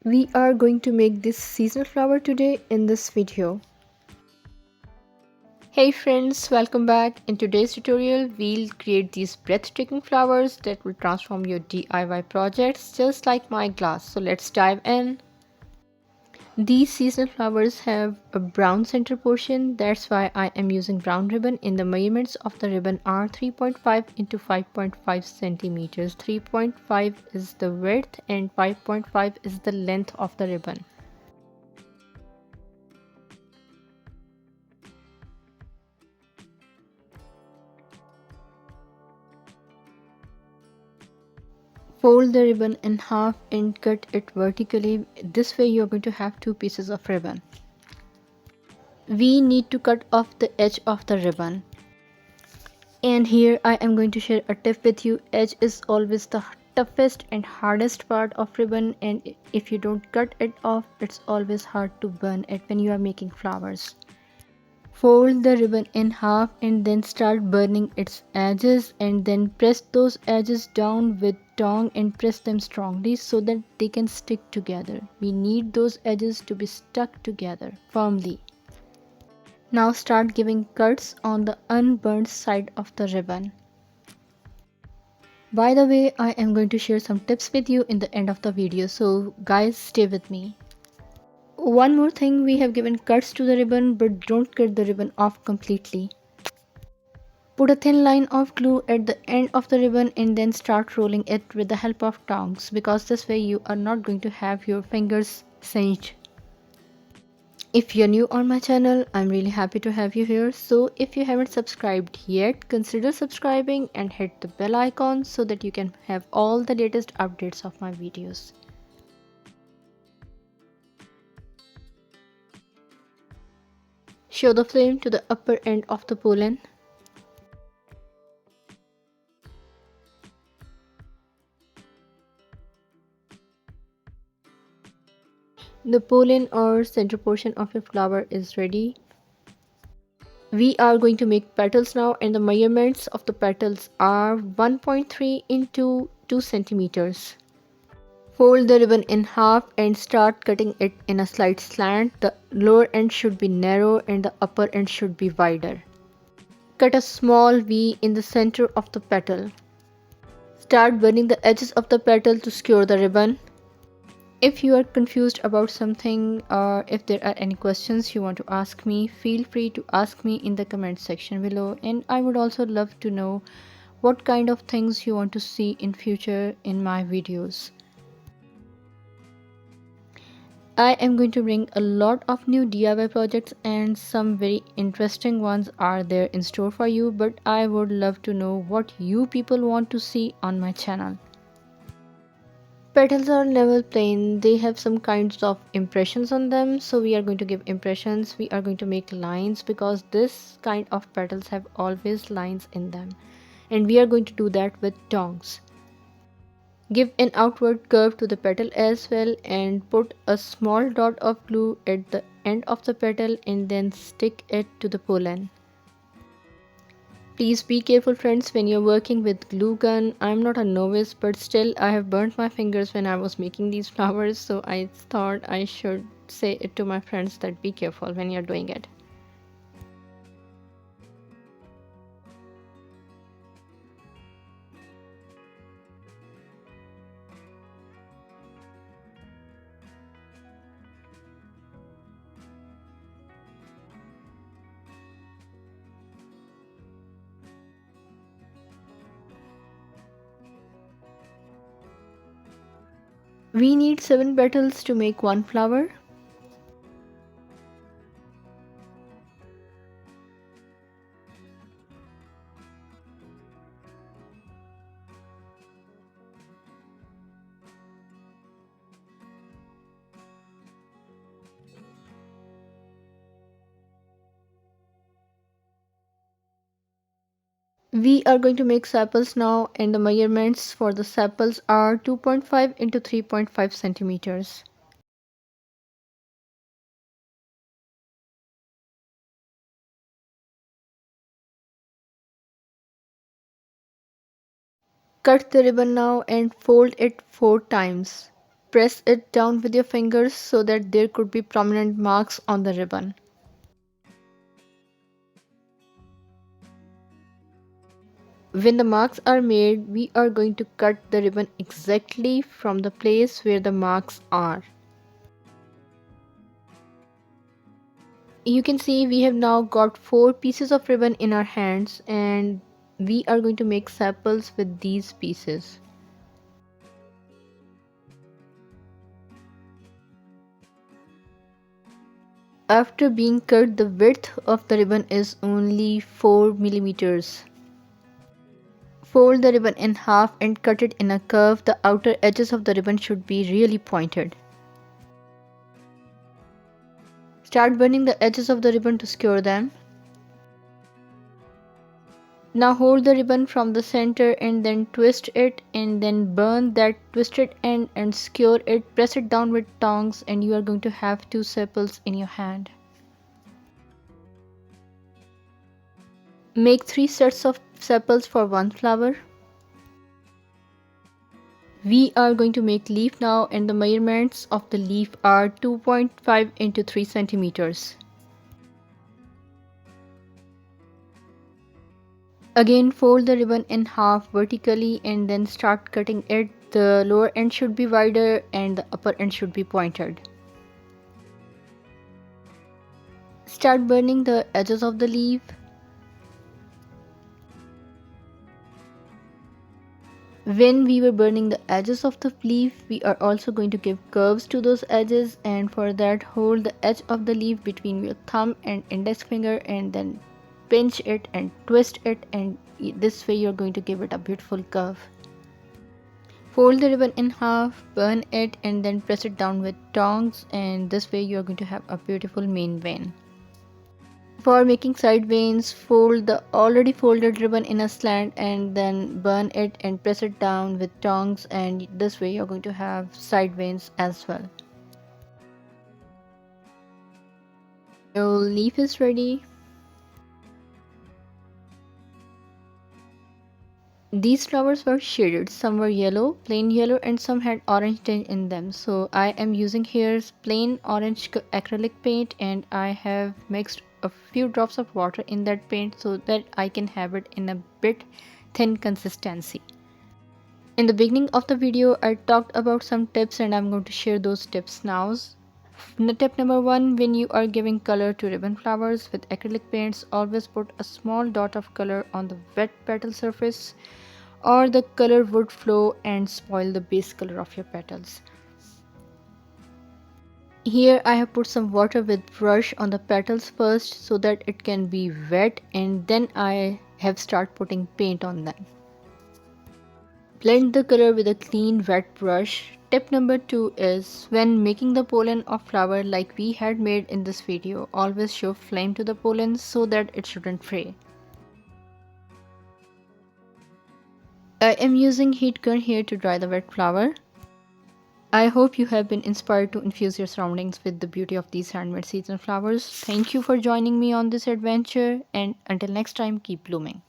We are going to make this seasonal flower today in this video. Hey friends, welcome back. In today's tutorial, we'll create these breathtaking flowers that will transform your DIY projects just like my glass. So let's dive in. These seasonal flowers have a brown center portion. That's why I am using brown ribbon. In the measurements of the ribbon are 3.5 into 5.5 centimeters. 3.5 is the width and 5.5 is the length of the ribbon. Fold the ribbon in half and cut it vertically. This way you're going to have two pieces of ribbon. We need to cut off the edge of the ribbon. And here I am going to share a tip with you. Edge is always the toughest and hardest part of ribbon, and if you don't cut it off, it's always hard to burn it when you are making flowers. Fold the ribbon in half and then start burning its edges, and then press those edges down with tongue and press them strongly so that they can stick together. We need those edges to be stuck together firmly. Now start giving cuts on the unburned side of the ribbon. By the way, I am going to share some tips with you in the end of the video, so guys, stay with me. One more thing, we have given cuts to the ribbon, but don't cut the ribbon off completely. Put a thin line of glue at the end of the ribbon and then start rolling it with the help of tongs, because this way you are not going to have your fingers singed. If you're new on my channel, I'm really happy to have you here. So if you haven't subscribed yet, consider subscribing and hit the bell icon so that you can have all the latest updates of my videos. Show the flame to the upper end of the pollen. The pollen or center portion of your flower is ready. We are going to make petals now, and the measurements of the petals are 1.3 into 2 centimeters. Fold the ribbon in half and start cutting it in a slight slant. The lower end should be narrow and the upper end should be wider. Cut a small V in the center of the petal. Start burning the edges of the petal to secure the ribbon. If you are confused about something, or if there are any questions you want to ask me, feel free to ask me in the comment section below, and I would also love to know what kind of things you want to see in future in my videos. I am going to bring a lot of new DIY projects, and some very interesting ones are there in store for you, but I would love to know what you people want to see on my channel. Petals are never plain, they have some kinds of impressions on them, so we are going to give impressions. We are going to make lines because this kind of petals have always lines in them, and we are going to do that with tongs. Give an outward curve to the petal as well, and put a small dot of glue at the end of the petal and then stick it to the pollen. Please be careful friends when you're working with glue gun. I'm not a novice, but still I have burnt my fingers when I was making these flowers, so I thought I should say it to my friends that be careful when you're doing it. We need 7 petals to make one flower. We are going to make sepals now, and the measurements for the sepals are 2.5 into 3.5 centimeters. Cut the ribbon now and fold it 4 times. press it down with your fingers so that there could be prominent marks on the ribbon. When the marks are made, we are going to cut the ribbon exactly from the place where the marks are. You can see we have now got 4 pieces of ribbon in our hands, and we are going to make sepals with these pieces. After being cut, the width of the ribbon is only 4 millimeters. Fold the ribbon in half and cut it in a curve. The outer edges of the ribbon should be really pointed. Start burning the edges of the ribbon to skewer them. Now hold the ribbon from the center and then twist it, and then burn that twisted end and skewer it. Press it down with tongs and you are going to have 2 sepals in your hand. Make 3 sets of sepals for 1 flower. We are going to make leaf now, and the measurements of the leaf are 2.5 into 3 centimeters. Again, fold the ribbon in half vertically and then start cutting it. The lower end should be wider and the upper end should be pointed. Start burning the edges of the leaf. When we were burning the edges of the leaf, we are also going to give curves to those edges, and for that hold the edge of the leaf between your thumb and index finger and then pinch it and twist it, and this way you're going to give it a beautiful curve. Fold the ribbon in half, burn it and then press it down with tongs, and this way you're going to have a beautiful main vein. For making side veins, fold the already folded ribbon in a slant and then burn it and press it down with tongs, and this way you're going to have side veins as well. Your leaf is ready. These flowers were shaded, some were yellow, plain yellow, and some had orange tint in them. So I am using here plain orange acrylic paint, and I have mixed a few drops of water in that paint so that I can have it in a bit thin consistency. In the beginning of the video, I talked about some tips and I'm going to share those tips now. Tip number 1, when you are giving color to ribbon flowers with acrylic paints, always put a small dot of color on the wet petal surface, or the color would flow and spoil the base color of your petals. Here I have put some water with brush on the petals first so that it can be wet, and then I have started putting paint on them. Blend the color with a clean wet brush. Tip number 2 is, when making the pollen of flower like we had made in this video, always show flame to the pollen so that it shouldn't fray. I am using heat gun here to dry the wet flower. I hope you have been inspired to infuse your surroundings with the beauty of these handmade seasonal flowers. Thank you for joining me on this adventure, and until next time, keep blooming.